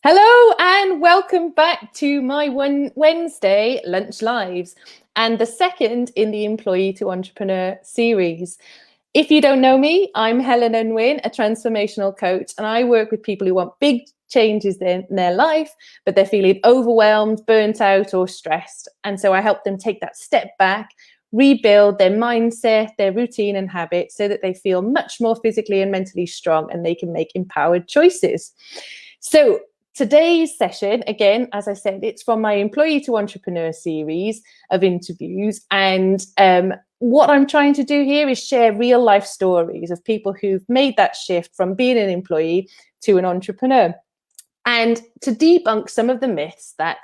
Hello and welcome back to my Wednesday Lunch Lives and the second in the Employee to Entrepreneur series. If you don't know me, I'm Helen, a transformational coach, and I work with people who want big changes in their life, but they're feeling overwhelmed, burnt out, or stressed. And so I help them take that step back, rebuild their mindset, their routine and habits so that they feel much more physically and mentally strong and they can make empowered choices. So today's session, again, as I said, it's from my Employee to Entrepreneur series of interviews. And what I'm trying to do here is share real life stories of people who've made that shift from being an employee to an entrepreneur. And to debunk some of the myths that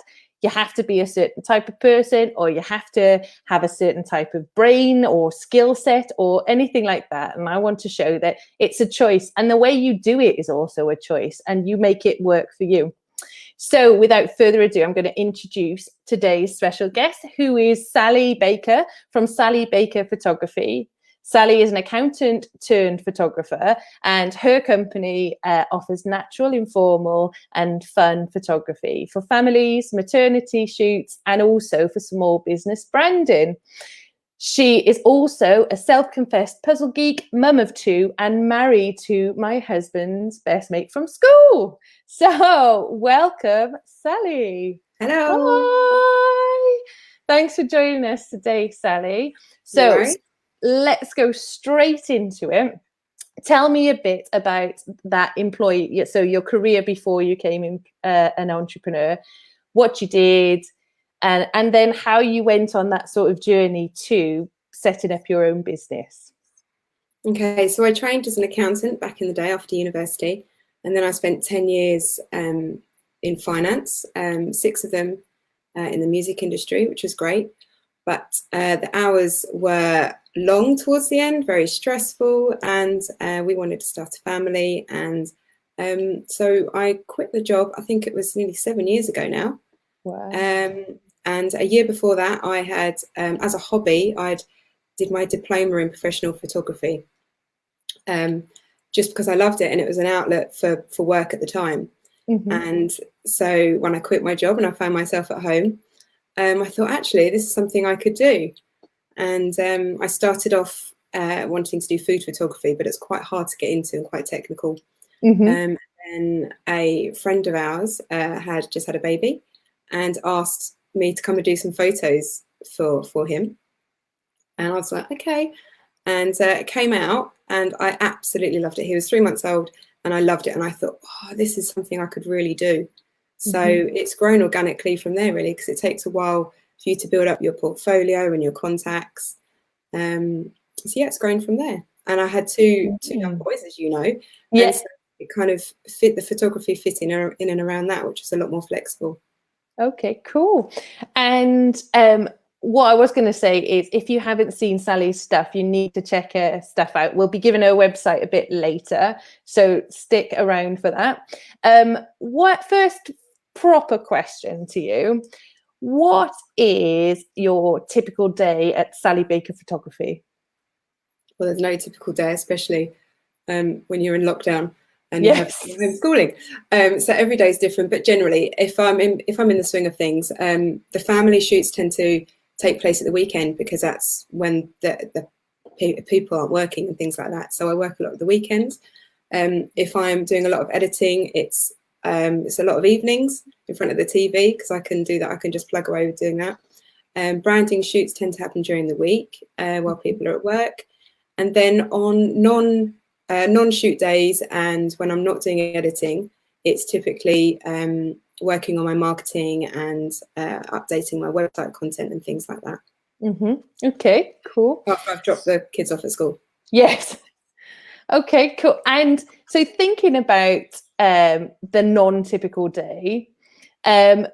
you have to be a certain type of person, or you have to have a certain type of brain or skill set or anything like that. And I want to show that it's a choice, and the way you do it is also a choice, and you make it work for you. So without further ado, I'm going to introduce today's special guest, who is Sally Baker from Sally Baker Photography. Sally is an accountant turned photographer, and her company offers natural, informal and fun photography for families, maternity shoots, and also for small business branding. She is also a self-confessed puzzle geek, mum of two, and married to my husband's best mate from school. So welcome, Sally. Hello. Hi. Thanks for joining us today, Sally. So let's go straight into it. Tell me a bit about that employee, so your career before you became an entrepreneur, what you did, and then how you went on that sort of journey to setting up your own business. Okay, so I trained as an accountant back in the day after university, and then I spent 10 years in finance, 6 of them in the music industry, which was great. But the hours were long towards the end, very stressful, and we wanted to start a family. And so I quit the job. I think it was nearly 7 years ago now. Wow. And a year before that, I had, as a hobby, I did my diploma in professional photography, just because I loved it and it was an outlet for work at the time. Mm-hmm. And so when I quit my job and I found myself at home, I thought, actually, this is something I could do. And I started off wanting to do food photography, but it's quite hard to get into and quite technical. Mm-hmm. And a friend of ours had just had a baby and asked me to come and do some photos for him. And I was like, okay. And it came out and I absolutely loved it. He was 3 months old and I loved it. And I thought, oh, this is something I could really do. So it's grown organically from there, really, because it takes a while for you to build up your portfolio and your contacts. So yeah, it's grown from there. And I had two young boys, as you know. Yes. And so it kind of fit, the photography fit in and around that, which is a lot more flexible. Okay, cool. And what I was going to say is, if you haven't seen Sally's stuff, you need to check her stuff out. We'll be giving her website a bit later, so stick around for that. What first proper question to you? What is your typical day at Sally Baker Photography? Well, there's no typical day, especially when you're in lockdown and you have homeschooling. So every day is different, but generally, if I'm in the swing of things, the family shoots tend to take place at the weekend because that's when the people aren't working and things like that. So I work a lot of the weekends. If I'm doing a lot of editing, it's a lot of evenings in front of the TV because I can do that. I can just plug away with doing that. Branding shoots tend to happen during the week while people are at work. And then on non-shoot days and when I'm not doing editing, it's typically working on my marketing and updating my website content and things like that. Mm-hmm. Okay, cool. After I've dropped the kids off at school. Yes. Okay, cool. And so thinking about the non-typical day, and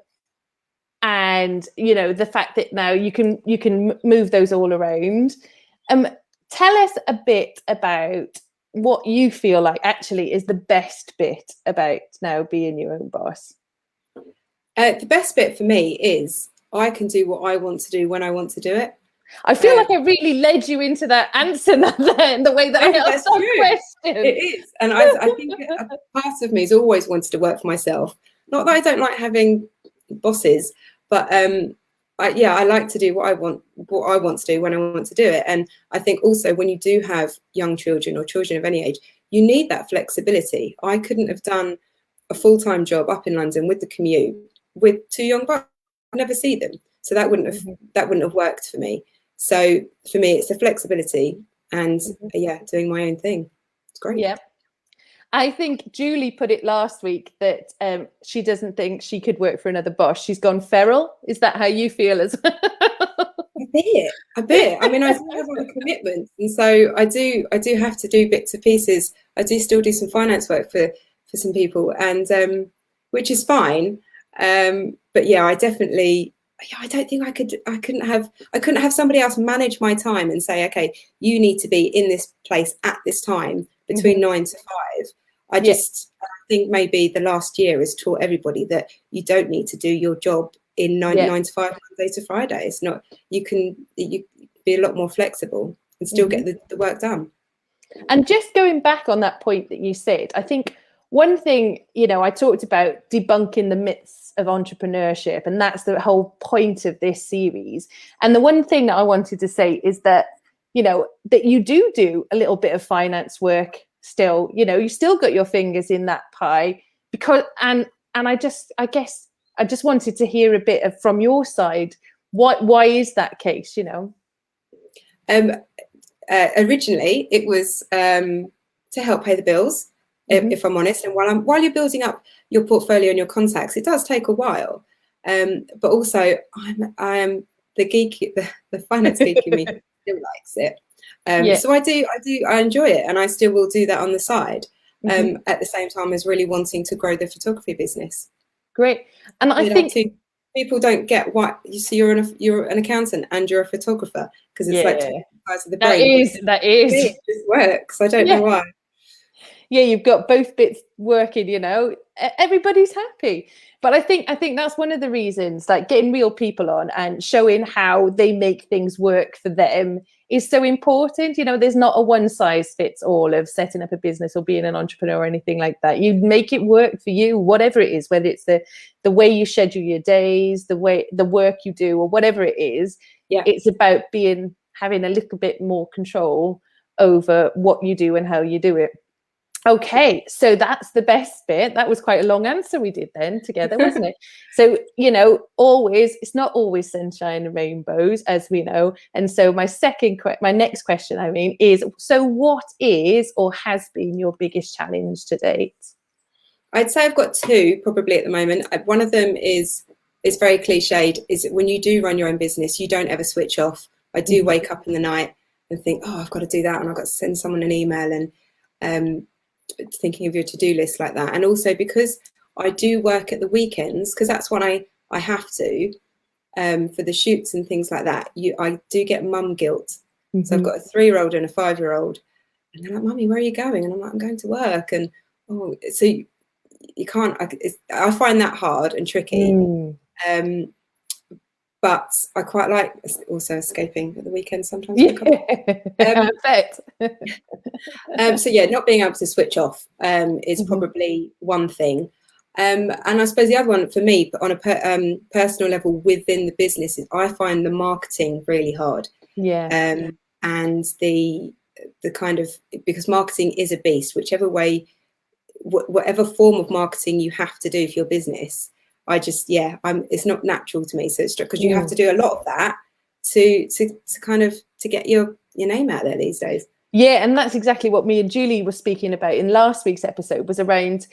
you know, the fact that now you can move those all around. Tell us a bit about what you feel like actually is the best bit about now being your own boss. The best bit for me is I can do what I want to do when I want to do it. I feel like I really led you into that answer in the way that I asked that question. It is. And I think a part of me has always wanted to work for myself. Not that I don't like having bosses, but I like to do what I want to do when I want to do it. And I think also when you do have young children or children of any age, you need that flexibility. I couldn't have done a full-time job up in London with the commute with 2 young boys. I'd never see them, so that wouldn't have worked for me. So for me, it's the flexibility and doing my own thing. It's great. Yeah. I think Julie put it last week that she doesn't think she could work for another boss. She's gone feral. Is that how you feel as well? A bit. I mean, I do have other commitments, and so I do have to do bits and pieces. I do still do some finance work for some people, and which is fine. But yeah, I definitely. I don't think I couldn't have somebody else manage my time and say, okay, you need to be in this place at this time between 9 to 5. I think maybe the last year has taught everybody that you don't need to do your job in 9 to 5 Monday to Friday. It's not. You be a lot more flexible and still get the work done. And just going back on that point that you said, I think one thing, I talked about debunking the myths of entrepreneurship, and that's the whole point of this series. And the one thing that I wanted to say is that, that you do a little bit of finance work still, you still got your fingers in that pie, because, and I guess I just wanted to hear a bit from your side. Why is that case, Originally it was to help pay the bills. If I'm honest, and while you're building up your portfolio and your contacts, it does take a while. But also, I am the geek, the finance geek in me still likes it. So I enjoy it, and I still will do that on the side. At the same time as really wanting to grow the photography business. Great, and I think people don't get what you see. You're an accountant and you're a photographer, because it's like two sides of the brain. That is. It just works. I don't know why. Yeah, you've got both bits working, everybody's happy. But I think that's one of the reasons, like getting real people on and showing how they make things work for them is so important. There's not a one size fits all of setting up a business or being an entrepreneur or anything like that. You make it work for you, whatever it is, whether it's the way you schedule your days, the work you do, or whatever it is. Yeah. It's about having a little bit more control over what you do and how you do it. Okay, so that's the best bit. That was quite a long answer we did then together, wasn't it? So, it's not always sunshine and rainbows, as we know. And so my next question, is, so what is or has been your biggest challenge to date? I'd say I've got 2 probably at the moment. One of them is very cliched, is when you do run your own business, you don't ever switch off. I do wake up in the night and think, oh, I've got to do that, and I've got to send someone an email, and thinking of your to-do list like that. And also because I do work at the weekends, because that's when I have to, for the shoots and things like that, I do get mum guilt. So I've got a 3-year-old and a 5-year-old, and they're like, Mummy, where are you going? And I'm like, I'm going to work. And so you can't. I find that hard and tricky. But I quite like also escaping at the weekend sometimes. Perfect. So not being able to switch off is probably one thing. And I suppose the other one for me, on a personal level within the business, is I find the marketing really hard. And the kind of, because marketing is a beast, whichever way, whatever form of marketing you have to do for your business. It's not natural to me. So it's because you have to do a lot of that to get your name out there these days. Yeah, and that's exactly what me and Julie were speaking about in last week's episode, was around,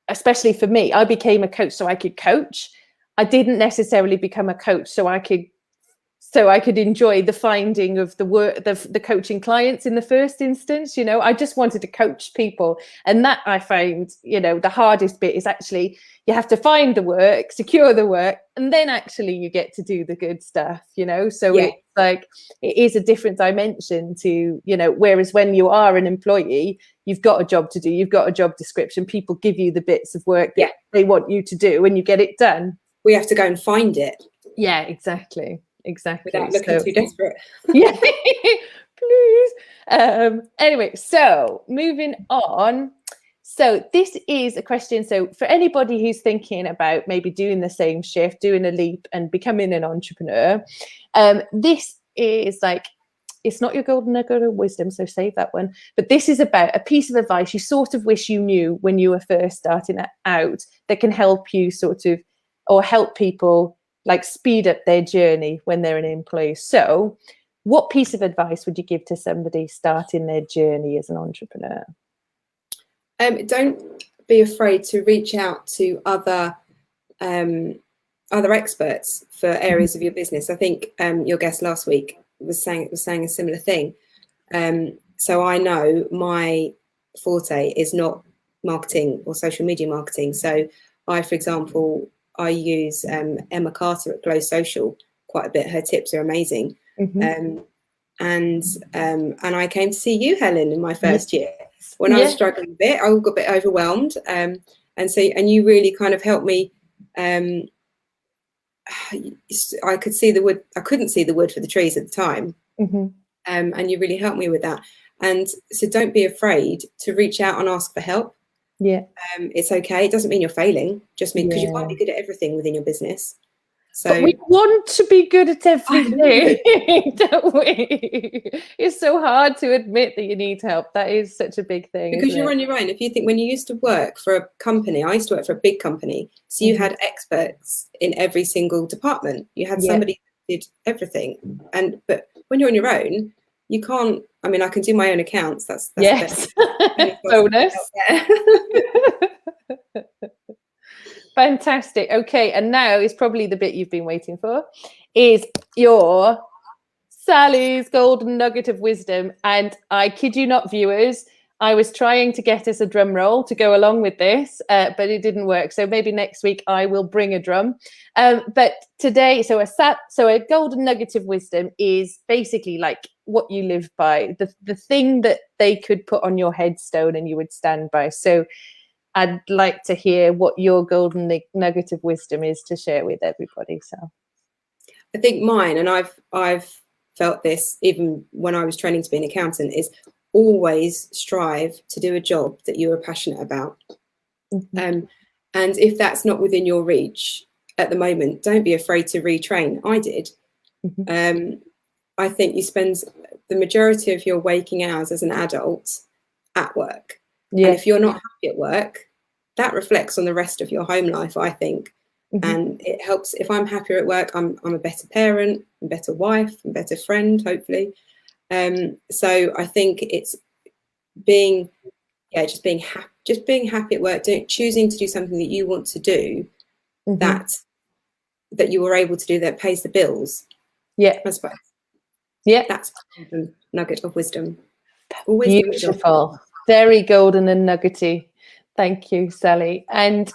especially for me, I became a coach so I could coach. I didn't necessarily become a coach so I could enjoy the finding of the work, the coaching clients in the first instance. I just wanted to coach people, and that I find, the hardest bit is actually you have to find the work, secure the work, and then actually you get to do the good stuff. So it's like, it is a different dimension to, whereas when you are an employee, you've got a job to do, you've got a job description, people give you the bits of work that they want you to do, and you get it done. We have to go and find it. Yeah, exactly. Without looking too desperate. Yeah, please. Anyway, so moving on. So this is a question. So for anybody who's thinking about maybe doing the same shift, doing a leap and becoming an entrepreneur, this is like, it's not your golden nugget of wisdom, so save that one. But this is about a piece of advice you sort of wish you knew when you were first starting out that can help you sort of, or help people like speed up their journey when they're an employee. So what piece of advice would you give to somebody starting their journey as an entrepreneur? Don't be afraid to reach out to other experts for areas of your business. I think your guest last week was saying a similar thing. So I know my forte is not marketing or social media marketing. So I, for example, I use Emma Carter at Glow Social quite a bit. Her tips are amazing. And I came to see you, Helen, in my first year when I was struggling a bit. I got a bit overwhelmed, and you really kind of helped me. I could see the wood. I couldn't see the wood for the trees at the time, and you really helped me with that. And so, don't be afraid to reach out and ask for help. Yeah, it's okay. It doesn't mean you're failing. Just mean because you can't be good at everything within your business. So but we want to be good at everything, don't we? It's so hard to admit that you need help. That is such a big thing. Because you're on your own. If you think, when you used to work for a company, I used to work for a big company, so you had experts in every single department. You had somebody who did everything. But when you're on your own, you can't. I mean, I can do my own accounts. That's yes, bonus. Fantastic. Okay, and now is probably the bit you've been waiting for, is your Sally's golden nugget of wisdom. And I kid you not, viewers, I was trying to get us a drum roll to go along with this, but it didn't work. So maybe next week I will bring a drum. But today, so a golden nugget of wisdom is basically like what you live by, the thing that they could put on your headstone and you would stand by. So I'd like to hear what your golden nugget of wisdom is to share with everybody. So I think mine, and I've felt this even when I was training to be an accountant, is always strive to do a job that you are passionate about. And if that's not within your reach at the moment, don't be afraid to retrain. I did. I think you spend the majority of your waking hours as an adult at work. And if you're not happy at work, that reflects on the rest of your home life, I think. And it helps. If I'm happier at work, I'm a better parent, a better wife, a better friend, hopefully. So I think it's just being happy at work, choosing to do something that you want to do, that you were able to do, that pays the bills. I suppose. That's the nugget of wisdom. Always beautiful, very golden and nuggety. Thank you, Sally. And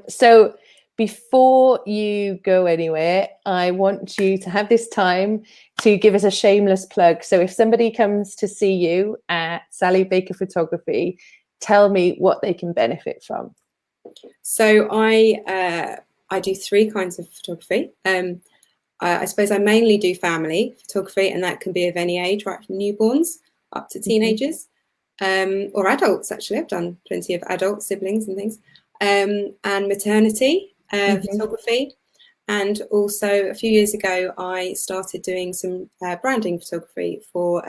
so before you go anywhere, I want you to have this time to give us a shameless plug. So if somebody comes to see you at Sally Baker Photography, tell me what they can benefit from. So I do 3 kinds of photography. I suppose I mainly do family photography, and that can be of any age, right from newborns up to teenagers, or adults. Actually, I've done plenty of adult siblings and things, and maternity photography. And also a few years ago, I started doing some branding photography for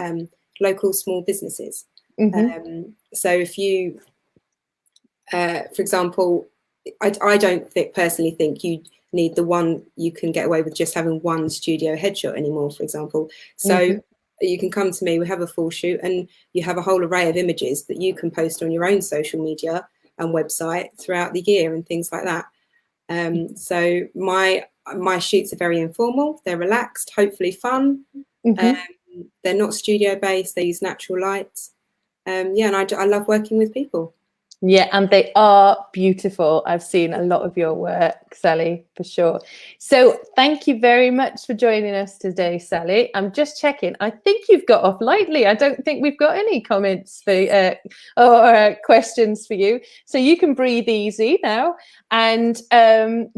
local small businesses. So if you, for example, I don't personally think you need you can get away with just having one studio headshot anymore, for example. So you can come to me, we have a full shoot, and you have a whole array of images that you can post on your own social media and website throughout the year and things like that. So my shoots are very informal, they're relaxed, hopefully fun. They're not studio based, they use natural light. And I love working with people. Yeah, and they are beautiful. I've seen a lot of your work, Sally, for sure. So thank you very much for joining us today, Sally. I'm just checking. I think you've got off lightly. I don't think we've got any comments for or questions for you. So you can breathe easy now. And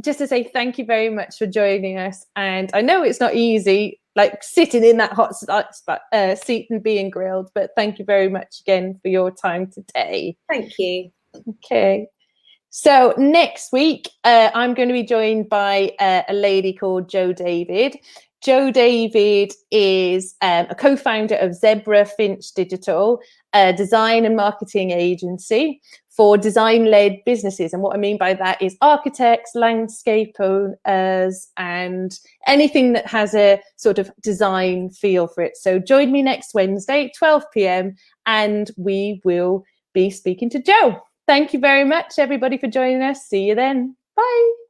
just to say thank you very much for joining us. And I know it's not easy, like sitting in that hot seat and being grilled, but thank you very much again for your time today. Thank you. Okay. So next week, I'm going to be joined by a lady called Jo David. Jo David is a co-founder of Zebra Finch Digital, a design and marketing agency for design-led businesses. And what I mean by that is architects, landscape owners, and anything that has a sort of design feel for it. So join me next Wednesday, 12 p.m, and we will be speaking to Jo. Thank you very much, everybody, for joining us. See you then. Bye.